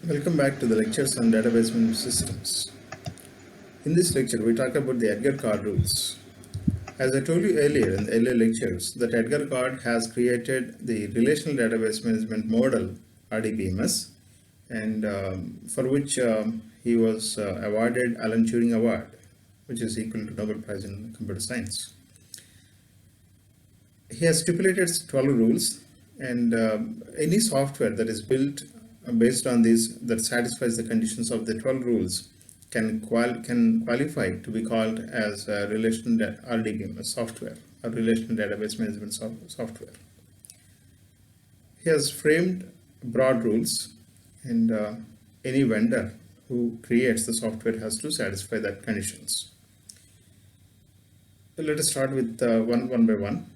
Welcome back to the lectures on database management systems. In this lecture, we talk about the Edgar Card rules. As I told you earlier in the earlier lectures, that Edgar Card has created the Relational Database Management Model, RDBMS, and for which he was awarded Alan Turing Award, which is equal to Nobel Prize in Computer Science. He has stipulated 12 rules, and any software that is built based on these that satisfies the conditions of the 12 rules can qualify to be called as a relational RDBMS software or relational database management software. He has framed broad rules, and any vendor who creates the software has to satisfy that conditions. So let us start with one by one.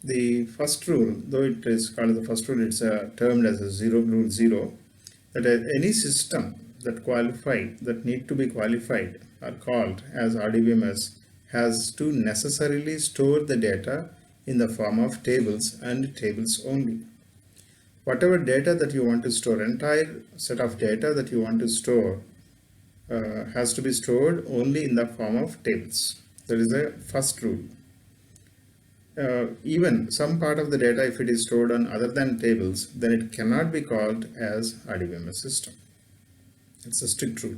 The first rule, though it is called the first rule, it's termed as a rule zero, that any system that need to be qualified are called as RDBMS has to necessarily store the data in the form of tables and tables only. Whatever data that you want to store, entire set of data that you want to store has to be stored only in the form of tables. That is the first rule. Even some part of the data, if it is stored on other than tables, then it cannot be called as RDBMS system. It's a strict rule,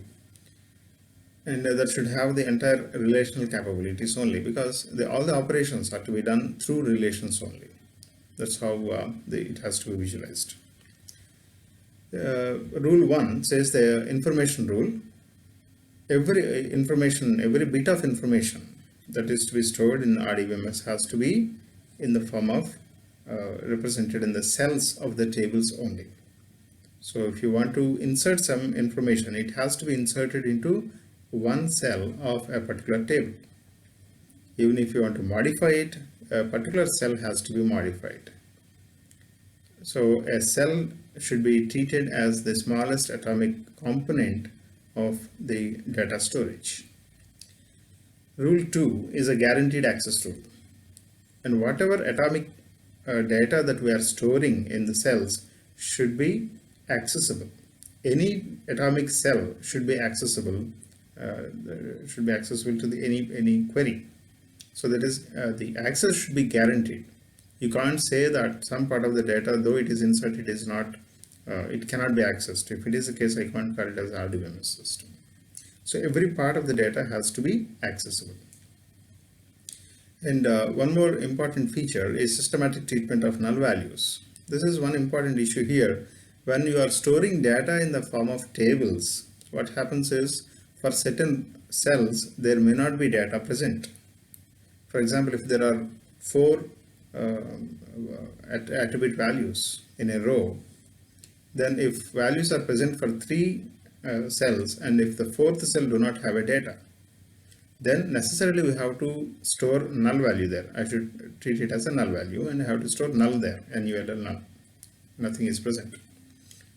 and that should have the entire relational capabilities only, because all the operations are to be done through relations only. That's how it has to be visualized. Rule 1 says the information rule. Every bit of information that is to be stored in RDBMS has to be in the form of represented in the cells of the tables only. So if you want to insert some information, it has to be inserted into one cell of a particular table. Even if you want to modify it, a particular cell has to be modified. So a cell should be treated as the smallest atomic component of the data storage. Rule 2 is a guaranteed access rule, and whatever atomic data that we are storing in the cells should be accessible. Any atomic cell should be accessible to any query. So that is the access should be guaranteed. You can't say that some part of the data, though it is inserted, is not it cannot be accessed. If it is the case, I can't call it as RDBMS system. So every part of the data has to be accessible. And one more important feature is systematic treatment of null values. This is one important issue here. When you are storing data in the form of tables, what happens is, for certain cells, there may not be data present. For example, if there are 4 attribute values in a row, then if values are present for 3 cells, and if the 4th cell do not have a data, then necessarily we have to store null value there. I should treat it as a null value, and I have to store null there, NULL null. Nothing is present.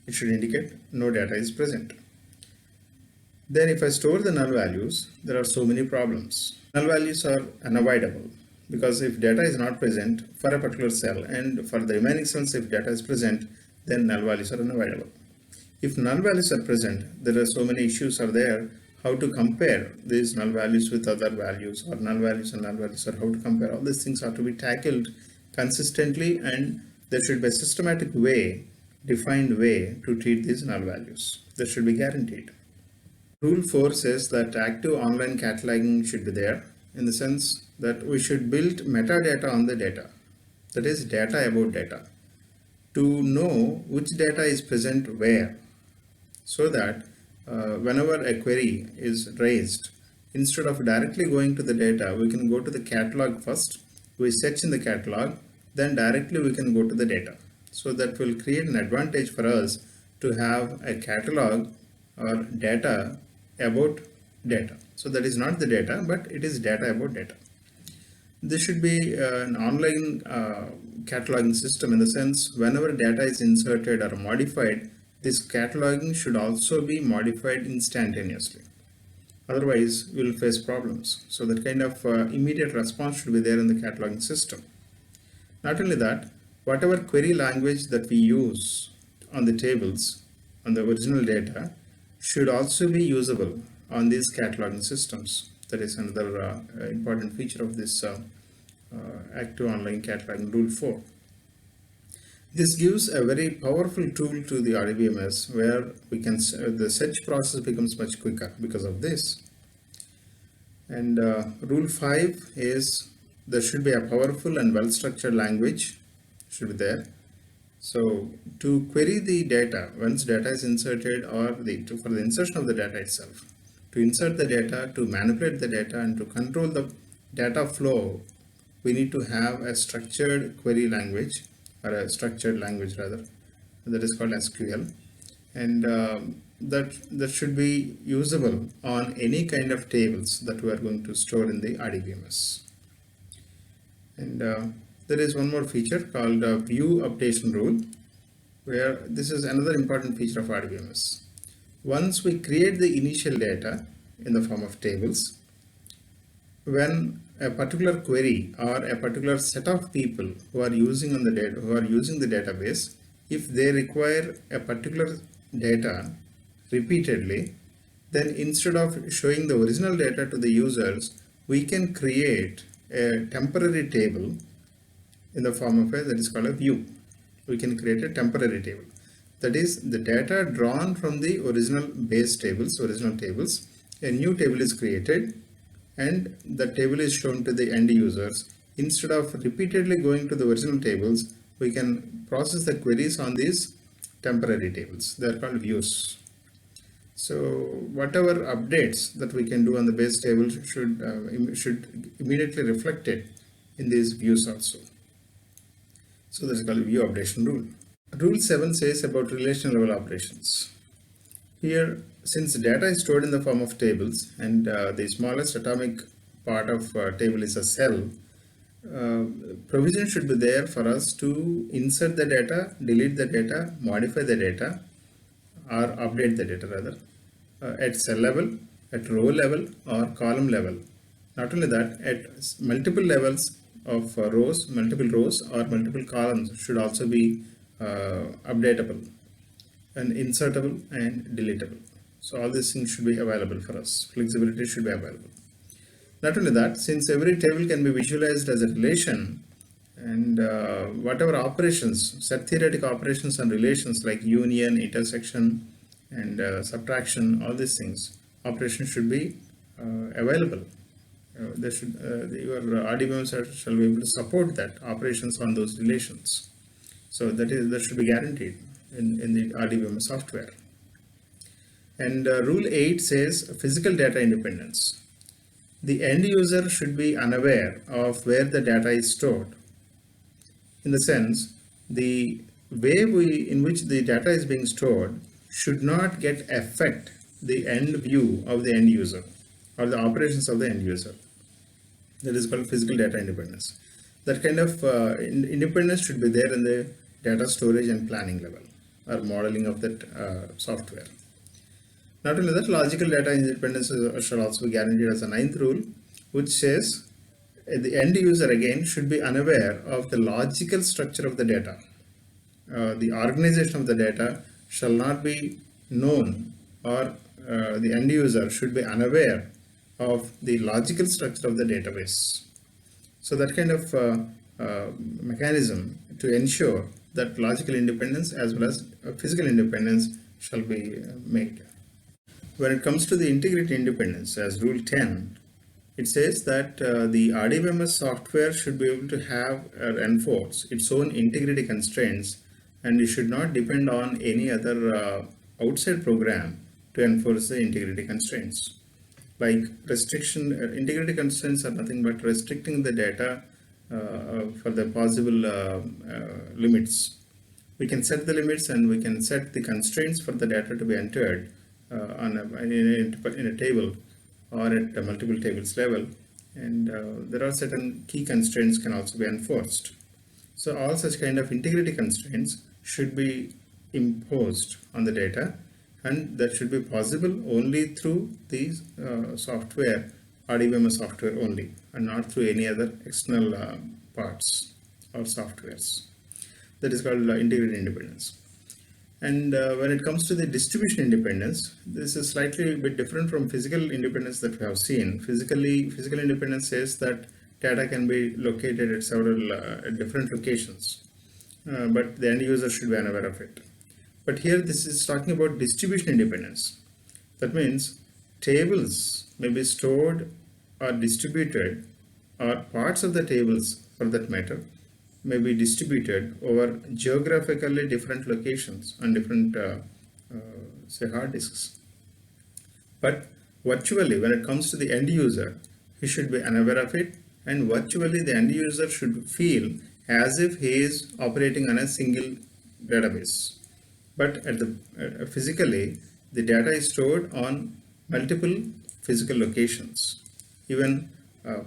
It should indicate no data is present. Then if I store the null values, there are so many problems. Null values are unavoidable, because if data is not present for a particular cell, and for the remaining cells if data is present, then null values are unavoidable. If null values are present, there are so many issues are there. How to compare these null values with other values, or null values and null values, or how to compare, all these things are to be tackled consistently, and there should be a systematic way, defined way to treat these null values. That should be guaranteed. Rule 4 says that active online cataloging should be there, in the sense that we should build metadata on the data, that is data about data, to know which data is present where, so that whenever a query is raised, instead of directly going to the data, we can go to the catalog first, we search in the catalog, then directly we can go to the data. So that will create an advantage for us to have a catalog or data about data. So that is not the data, but it is data about data. This should be an online cataloging system, in the sense whenever data is inserted or modified, this cataloging should also be modified instantaneously. Otherwise, we will face problems. So that kind of immediate response should be there in the cataloging system. Not only that, whatever query language that we use on the tables on the original data should also be usable on these cataloging systems. That is another important feature of this active online cataloging rule 4. This gives a very powerful tool to the RDBMS where we can the search process becomes much quicker because of this. And rule 5 is there should be a powerful and well-structured language should be there. So to query the data, once data is inserted, or for the insertion of the data itself, to insert the data, to manipulate the data, and to control the data flow, we need to have a structured query language, or a structured language rather, that is called SQL, and that should be usable on any kind of tables that we are going to store in the RDBMS. And there is one more feature called view updation rule, where this is another important feature of RDBMS. Once we create the initial data in the form of tables, when a particular query or a particular set of people who are using the database, if they require a particular data repeatedly, then instead of showing the original data to the users, we can create a temporary table in the form of that is called a view. We can create a temporary table. That is the data drawn from the original tables. A new table is created and the table is shown to the end users. Instead of repeatedly going to the original tables, we can process the queries on these temporary tables. They are called views. So whatever updates that we can do on the base table should immediately reflect it in these views also. So this is called view updation rule. Rule 7 says about relational level operations. Here, since data is stored in the form of tables and the smallest atomic part of table is a cell, provision should be there for us to insert the data, delete the data, modify the data, or update the data rather, at cell level, at row level, or column level. Not only that, at multiple levels of rows, multiple rows or multiple columns should also be updatable and insertable and deletable. So all these things should be available for us. Flexibility should be available. Not only that, since every table can be visualized as a relation, and whatever operations, set theoretic operations on relations like union, intersection, and subtraction, all these things, operations should be available. Your RDBMS shall be able to support that operations on those relations. So that should be guaranteed in the RDBMS software. And rule 8 says physical data independence. The end user should be unaware of where the data is stored. In the sense, the way in which the data is being stored should not affect the end view of the end user or the operations of the end user. That is called physical data independence. That kind of independence should be there in the data storage and planning level or modeling of that software. Not only that, logical data independence shall also be guaranteed as a 9th rule, which says the end user again should be unaware of the logical structure of the data. The organization of the data shall not be known, or the end user should be unaware of the logical structure of the database. So that kind of mechanism to ensure that logical independence as well as physical independence shall be made. When it comes to the integrity independence, as rule 10, it says that the RDBMS software should be able to have or enforce its own integrity constraints, and it should not depend on any other outside program to enforce the integrity constraints. Like integrity constraints are nothing but restricting the data for the possible limits. We can set the limits and we can set the constraints for the data to be entered in a table or at multiple tables level, and there are certain key constraints can also be enforced. So all such kind of integrity constraints should be imposed on the data, and that should be possible only through these software, RDBMS software only, and not through any other external parts or softwares. That is called integrity independence. And when it comes to the distribution independence, this is slightly a bit different from physical independence that we have seen. Physical independence says that data can be located at several different locations, but the end user should be unaware of it. But here this is talking about distribution independence. That means tables may be stored or distributed, or parts of the tables for that matter may be distributed over geographically different locations on different say hard disks. But virtually, when it comes to the end user, he should be unaware of it, and virtually the end user should feel as if he is operating on a single database. But at the physically, the data is stored on multiple physical locations. Even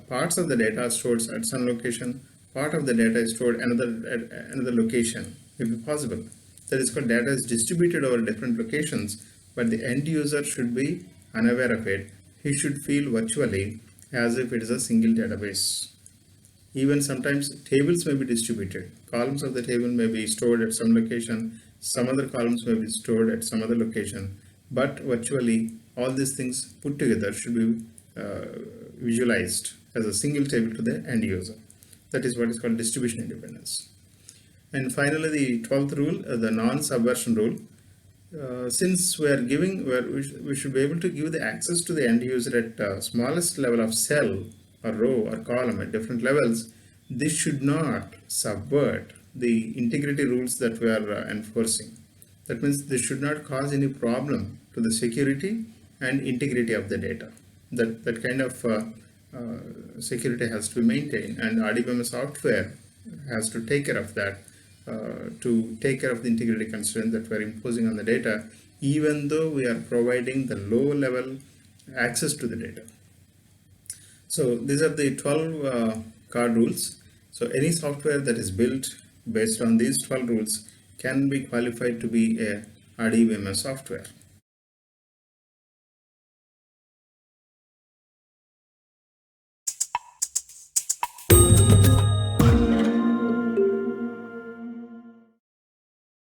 parts of the data are stored at some location, part of the data is stored at another location, if possible. That is called data is distributed over different locations, but the end user should be unaware of it. He should feel virtually as if it is a single database. Even sometimes tables may be distributed. Columns of the table may be stored at some location, some other columns may be stored at some other location, but virtually all these things put together should be visualized as a single table to the end user. That is what is called distribution independence. And finally, the 12th rule, the non-subversion rule. Since we are giving, we should be able to give the access to the end user at smallest level of cell or row or column at different levels, this should not subvert the integrity rules that we are enforcing. That means this should not cause any problem to the security and integrity of the data. That kind of security has to be maintained, and RDBMS software has to take care of that, to take care of the integrity constraint that we are imposing on the data, even though we are providing the low level access to the data. So these are the 12 card rules. So any software that is built based on these 12 rules can be qualified to be a RDBMS software.